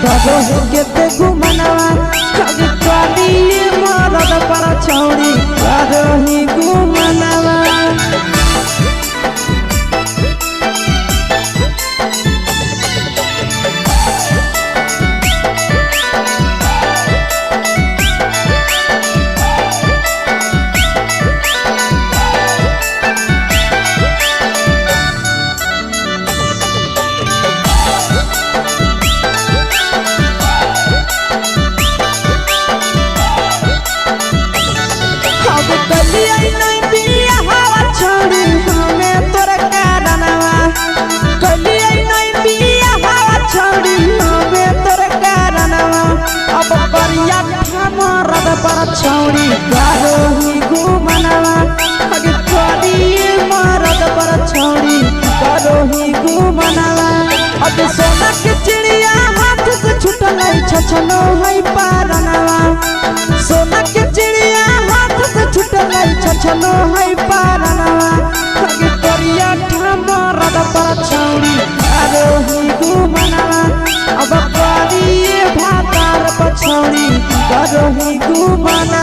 करो के ते घुमनवा कभी कभी मरद पर छौड़ी करो ही घुमनवा छौड़ी करो ही घुमनवा अगे थोड़ी मरद पर छौड़ी करो ही घुमनवा अगे सोना के चिड़िया हाथ से छूटल छछनो है पारनवा सोना के चिड़िया हाथ से छूटल छछनो है पारनवा अगे करिया मरद पर छौड़ी करो ही घुमनवा अब करिए भातार पर छौड़ी करो ही घुमनवा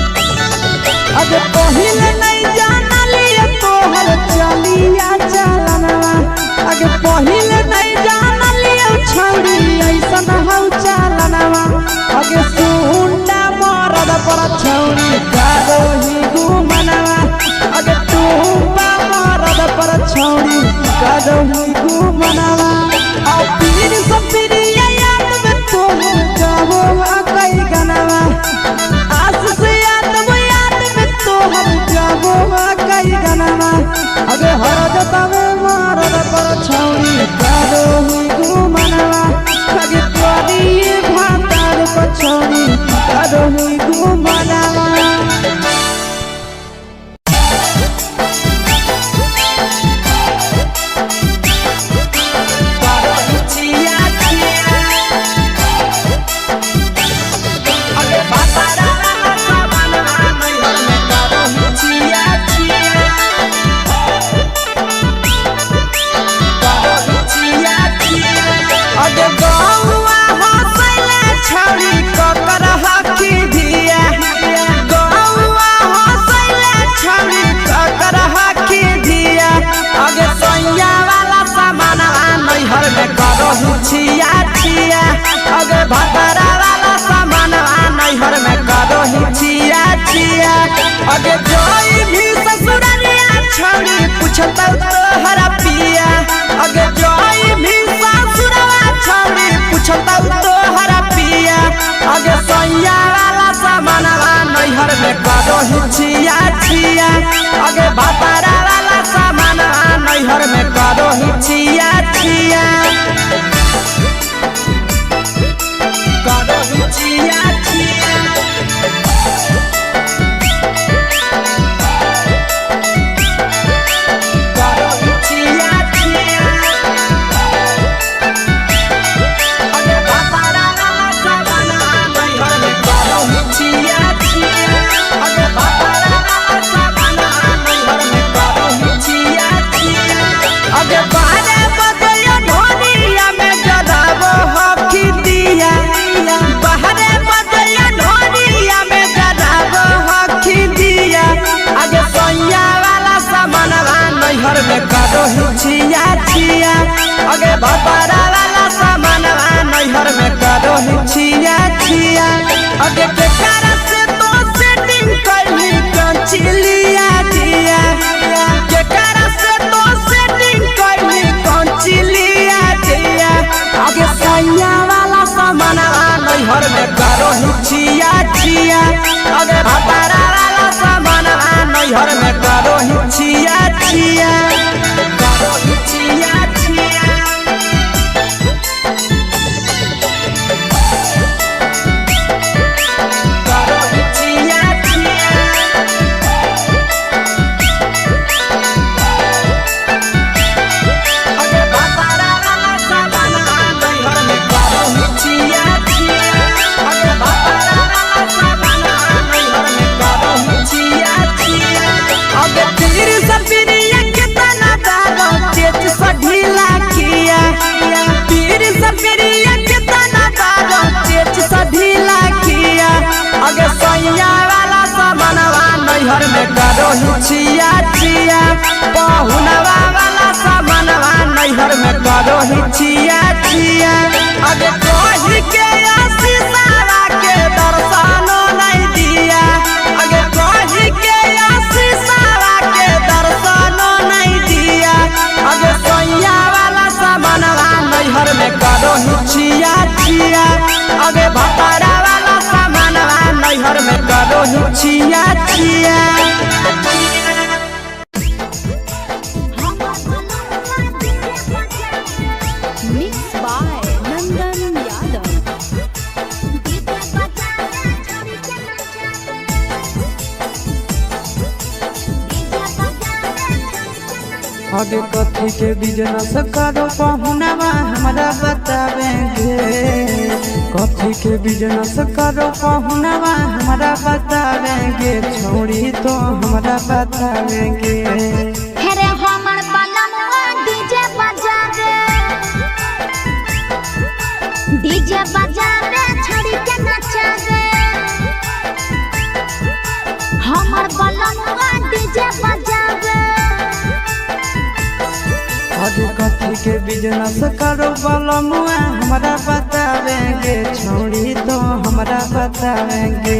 अगे पहिले नहीं जानलिए तोहर चलिया चलनवा अगे पहिले नहीं जानलिए छौड़ी ऐसन हौ चलनवा अगे सुंडा मरद पर छौड़ी करो ही घुमनवा अगे टूपा मरद पर छौड़ी करो ही घुमनवा आ पीर सब पीरिया याद में तोहर जाबो कई गनवा आस से कई गनवा अगे हरदता में मरद पर छौड़ी करो ही घुमनवा अगे तोरी भातार पर छौड़ी करो ही घुमनवा छिया छिया अगे भतरा वाला सामान नैहर में करो ही छिया छिया अगे जोई भी ससुरालिया छौड़ी पूछता तोहरा पिया अगे जोई भी ससुरवा छौड़ी पूछता तोहरा पिया अगे सैया वाला सामान नैहर में करो ही छिया छिया अगे भतरा वाला सामान नैहर में करो ही छिया छिया करो ही छिया छिया करो ही छिया छिया अगे भतरा वाला सामान नैहर में करो ही छिया छिया अगे भतरा वाला सामान नैहर में करो ही छिया छिया अगे बारे बदलियो ढोलिया में जलावो हकी दिया बाहरे बदलियो ढोलिया में जलावो हकी दिया आगे सैया वाला सामान नैहर में करो ही छिया छिया आगे भतरा वाला सामान नैहर में करो ही छिया छिया आगे केकरा से तो सेटिंग करली कंचिलिया दिया केकरा से तो सेटिंग करली कंचिलिया दिया आगे सैया वाला सामान नैहर में करो ही छिया छिया आगे भतरा वाला सामान नैहर में करो ही छिया छिया करो ही छिया छिया करो नैहर में करो हिचिया चिया पहुनवा वाला सामानवा नैहर में करो हिचिया चिया अगे कही के आशीषवा के दर्शनो नहीं दिया अगे कही के आशीषवा के दर्शनो नहीं दिया अगे सोया वाला सामानवा नैहर में करो हिचिया चिया अगे भतारा वाला सामानवा नैहर में करो हिचिया चिया आगे कथी के बिजनेस करो पहुनवा हमरा बतावेंगे कथी के बिजनेस करो पहुनवा हमरा बतावेंगे छोड़ी तो हमरा बतावेंगे हेरे हमर बलमुआ डीजे बजावे छड़ी के नचावे हमर बलमुआ डीजे बजावे आगे कथी के बिजनेस करो बलमुआ हमरा बतावेंगे छोड़ी तो हमरा बतावेंगे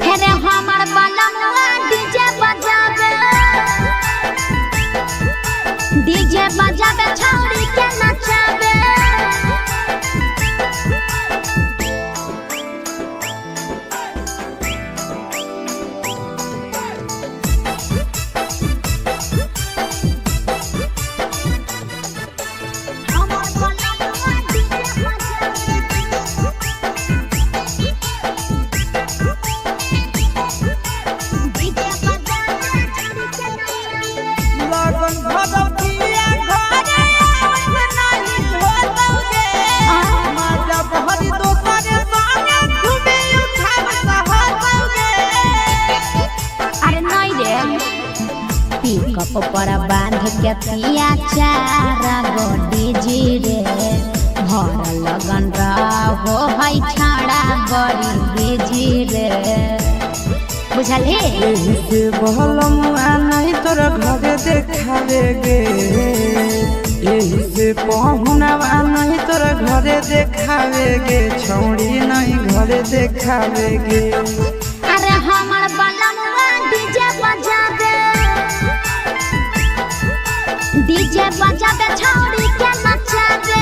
हेरे हमर बलमुआ डीजे बजावे छड़ी के नचावे ऊपर बांध के पिया चारा गोडी जी रे भर लगन रहो है छाड़ा बड़ी बीजी रे बुझली यही से बलमुआ नहीं तोरा घरे देखावेगे यही से पहुनवा नहीं तोरा घरे देखावेगे छोड़ी नहीं घरे देखावेगे अरे हमर बलमुआ डीजे बजावे छौड़ी के नचावे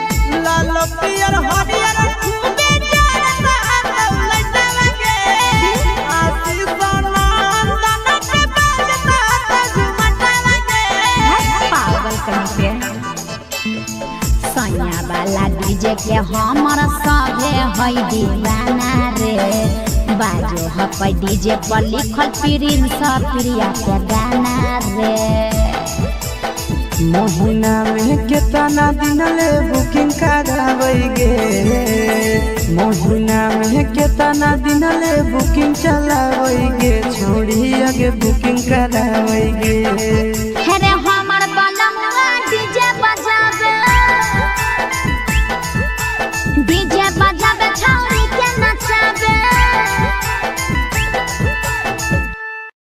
पियर हरियर खूबे जरता लइटा लगे आशीष नंदन के बजता झुमटा लगे पागल कहीं पे सैया वाला डीजे के हमर सभे है दीवाना रे बाजो है डीजे पर लिखल प्रिंस प्रिया के गाना रे महीना में कितना दिन ले बुकिंग करावेगे महीना में कितना दिन ले बुकिंग चलावेगे छोड़ी आगे बुकिंग करावेगे